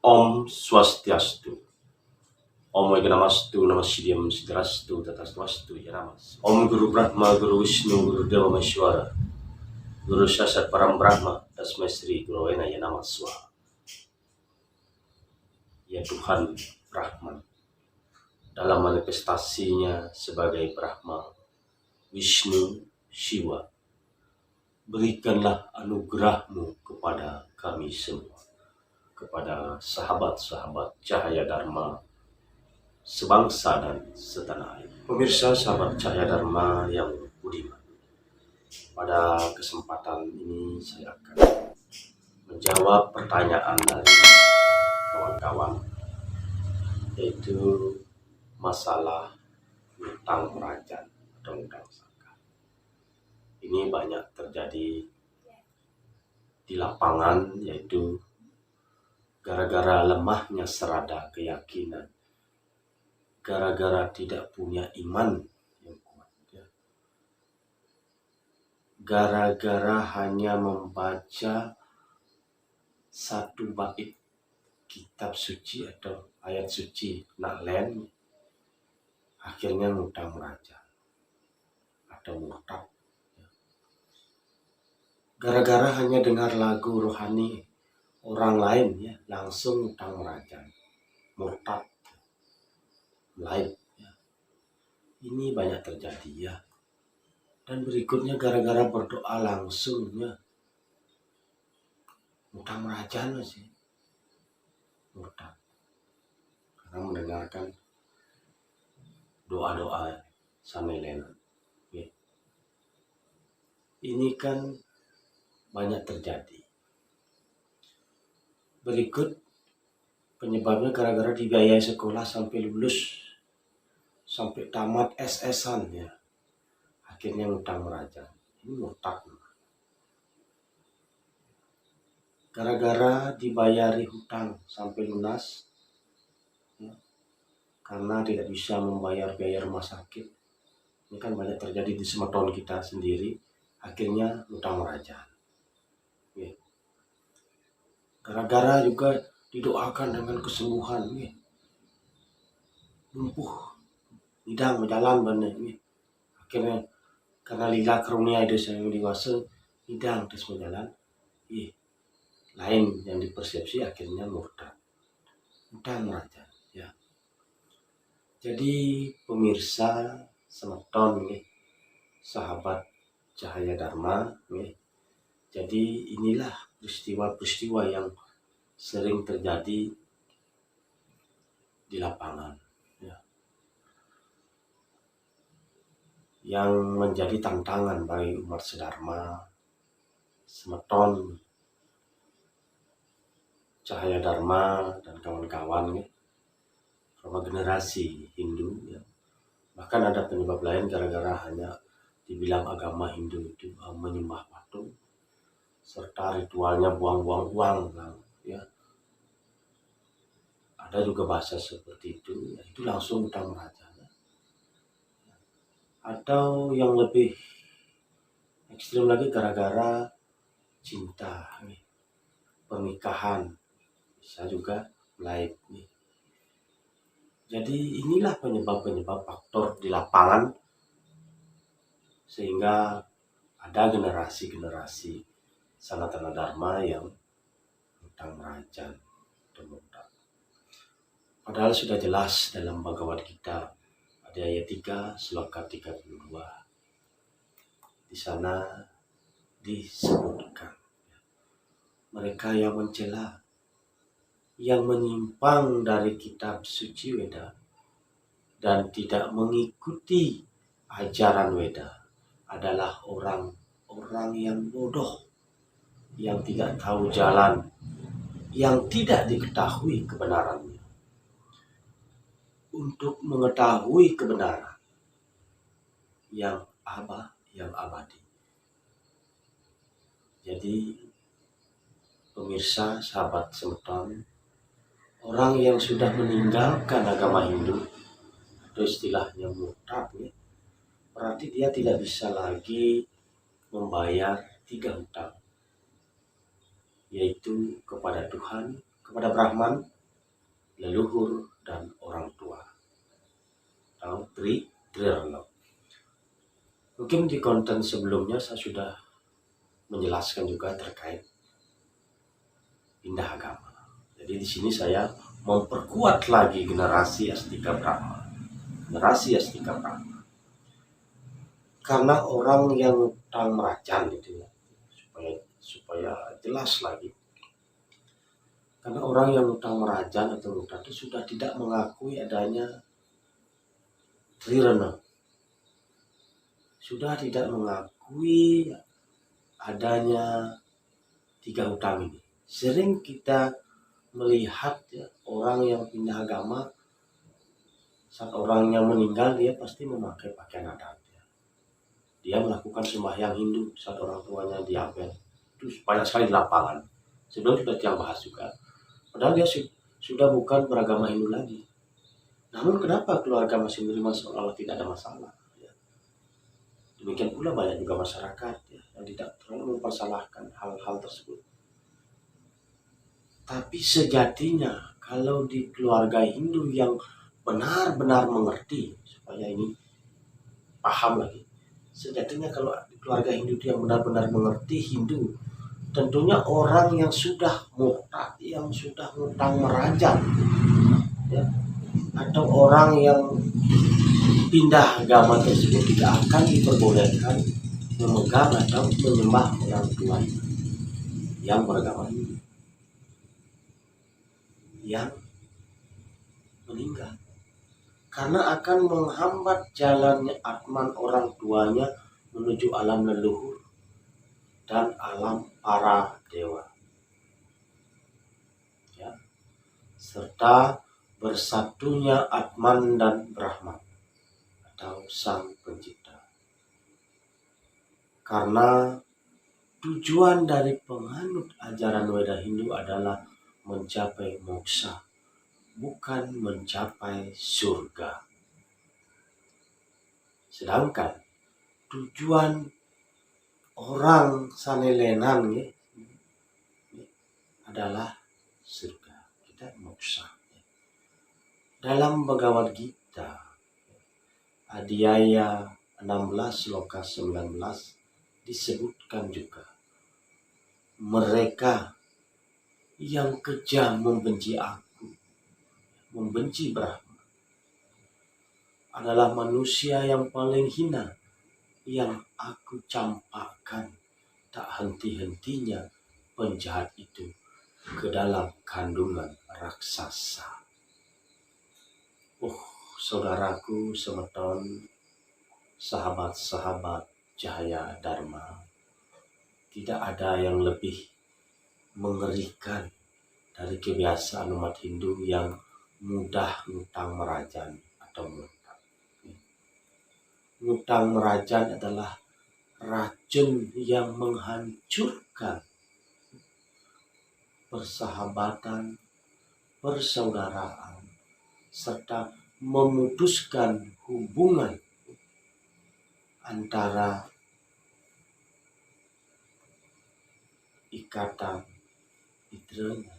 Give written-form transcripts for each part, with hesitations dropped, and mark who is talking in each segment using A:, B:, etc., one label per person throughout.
A: Om Swastiastu. Om Ega Namastu, Namasyidhyam Sidrastu, Tatastastu, Yanamas. Om Guru Brahma, Guru Wisnu, Guru Dewa Maheshwara, Guru Saksat Param Brahma, Tasmai Sri Guru Ena Yanamaswa. Ya Tuhan Brahman, dalam manifestasinya sebagai Brahma, Wisnu, Shiva, berikanlah anugerahmu kepada kami semua, kepada sahabat-sahabat Cahaya Dharma sebangsa dan setanah air. Pemirsa sahabat Cahaya Dharma yang budiman, pada kesempatan ini saya akan menjawab pertanyaan dari kawan-kawan, yaitu masalah utang merajan atau utang sangka. Ini banyak terjadi di lapangan, yaitu gara-gara lemahnya serada keyakinan, gara-gara tidak punya iman yang kuat, ya. Gara-gara hanya membaca satu bait kitab suci atau ayat suci naklen, akhirnya ngutang meraja atau murtad. Gara-gara hanya dengar lagu rohani orang lain, ya, langsung ngutang meraja, murtad, lain, ya. Ini banyak terjadi, ya. Dan berikutnya gara-gara berdoa langsung, ya, ngutang meraja sih, murtad, karena mendengarkan doa-doa samelena, ya. Ini kan banyak terjadi. Berikut penyebabnya gara-gara dibiayai sekolah sampai lulus, sampai tamat SS-an, ya, akhirnya ngutang meraja. Ini murtad. Gara-gara dibayari hutang sampai lunas, ya, karena tidak bisa membayar biaya rumah sakit. Ini kan banyak terjadi di semeton kita sendiri, akhirnya ngutang meraja, ya. Gara-gara juga didoakan dengan kesembuhan, ya, lumpuh, hidang berjalan benar, ya. Akhirnya karena lila karunia itu saya dewasa, hidang terus berjalan, ya. Lain yang dipersepsi, akhirnya murtad, ngutang meraja, ya. Jadi pemirsa semeton, ya, sahabat Cahaya Dharma, ya. Jadi inilah peristiwa-peristiwa yang sering terjadi di lapangan, ya, yang menjadi tantangan bagi umat sedharma, semeton Cahaya Dharma dan kawan-kawan, ya, sama generasi Hindu, ya. Bahkan ada penyebab lain gara-gara hanya dibilang agama Hindu itu menyembah patung, serta ritualnya buang-buang uang, ya. Ada juga bahasa seperti itu, ya, itu langsung utang meraja. Atau yang lebih ekstrim lagi gara-gara cinta, nih, pernikahan, bisa juga lain, nih. Jadi inilah penyebab-penyebab faktor di lapangan sehingga ada generasi-generasi Sanatana Dharma yang utang meraja dan murtad. Padahal sudah jelas dalam Bhagavad Gita ada ayat 3 sloka 32. Di sana disebutkan mereka yang mencela, yang menyimpang dari kitab suci Weda dan tidak mengikuti ajaran Weda adalah orang-orang yang bodoh, yang tidak tahu jalan, yang tidak diketahui kebenarannya. Untuk mengetahui kebenaran yang abadi. Jadi pemirsa sahabat semeton, orang yang sudah meninggalkan agama Hindu atau istilahnya murtad, ya, berarti dia tidak bisa lagi membayar 3 hutang, yaitu kepada Tuhan, kepada Brahman, leluhur dan orang tua atau Trirano. Mungkin di konten sebelumnya saya sudah menjelaskan juga terkait pindah agama. Jadi di sini saya memperkuat lagi generasi Astika Brahma. Generasi Astika Brahma. Karena orang yang utang merajan gitu ya, supaya jelas lagi. Karena orang yang utang merajan atau utang itu sudah tidak mengakui adanya Trirana. Sudah tidak mengakui adanya tiga utang ini. Sering kita melihat ya, orang yang pindah agama, saat orangnya meninggal dia pasti memakai pakaian adat ya. Dia melakukan sembahyang Hindu saat orang tuanya diapel. Itu banyak sekali di lapangan. Sebelum kita yang bahas juga. Padahal dia sudah bukan beragama Hindu lagi. Namun kenapa keluarga masih menerima seolah-olah tidak ada masalah? Ya. Demikian pula banyak juga masyarakat ya, yang tidak terlalu mempersalahkan hal-hal tersebut. Tapi sejatinya kalau di keluarga Hindu yang benar-benar mengerti, supaya ini paham lagi, sejatinya kalau di keluarga Hindu yang benar-benar mengerti Hindu, tentunya orang yang sudah murtad, yang sudah ngutang merajan ya, atau orang yang pindah agama tersebut tidak akan diperbolehkan memegang atau menyembah orang tua yang beragama Hindu yang meninggal, karena akan menghambat jalannya atman orang tuanya menuju alam leluhur dan alam para dewa ya, serta bersatunya Atman dan Brahman atau Sang Pencipta. Karena tujuan dari penganut ajaran Weda Hindu adalah mencapai moksa, bukan mencapai surga. Sedangkan tujuan orang sanelenan ya, adalah surga, kita moksa. Dalam Bhagavad Gita Adhyaya 16 Sloka 19 disebutkan juga, mereka yang kejam membenci aku, membenci Brahma, adalah manusia yang paling hina, yang aku campakkan tak henti-hentinya penjahat itu ke dalam kandungan raksasa. Saudaraku semeton, sahabat-sahabat Cahaya Dharma, tidak ada yang lebih mengerikan dari kebiasaan umat Hindu yang mudah ngutang merajan atau murtad. Ngutang merajan adalah racun yang menghancurkan persahabatan, persaudaraan, serta memutuskan hubungan antara ikatan fitranya,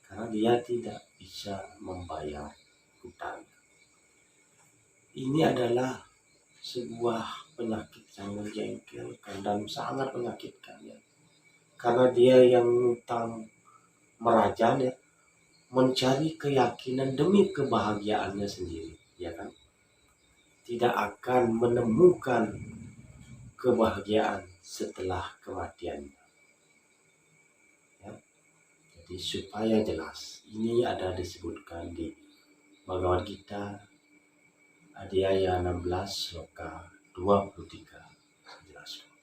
A: karena dia tidak bisa membayar hutang. Ini adalah sebuah penyakit yang menjengkelkan dan sangat menyakitkan ya. Karena dia yang ngutang merajan ya, mencari keyakinan demi kebahagiaannya sendiri, ya kan? Tidak akan menemukan kebahagiaan setelah kematiannya. Ya. Jadi supaya jelas, ini ada disebutkan di Bhagavad Gita Adhyaya 16 Sloka 23. Jelaskan.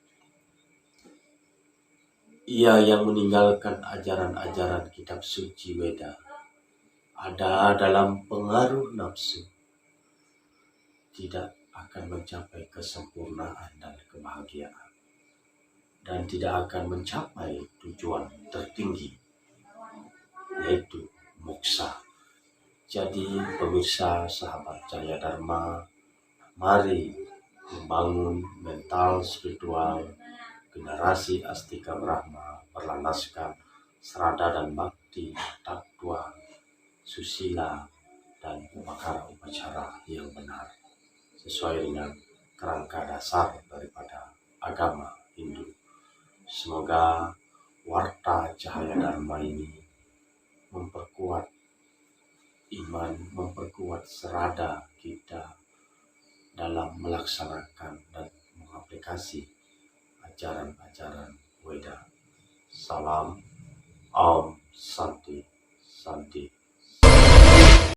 A: Ia yang meninggalkan ajaran-ajaran kitab suci Weda ada dalam pengaruh nafsu, tidak akan mencapai kesempurnaan dan kebahagiaan, dan tidak akan mencapai tujuan tertinggi, yaitu moksa. Jadi pemirsa sahabat Cahaya Dharma, mari membangun mental spiritual generasi Astika Brahma berlandaskan serada dan bakti tatwa susila, dan upacara yang benar sesuai dengan kerangka dasar daripada agama Hindu. Semoga Warta Cahaya Dharma ini memperkuat iman, memperkuat serada kita dalam melaksanakan dan mengaplikasi ajaran-ajaran Weda. Salam Om Santi Santi.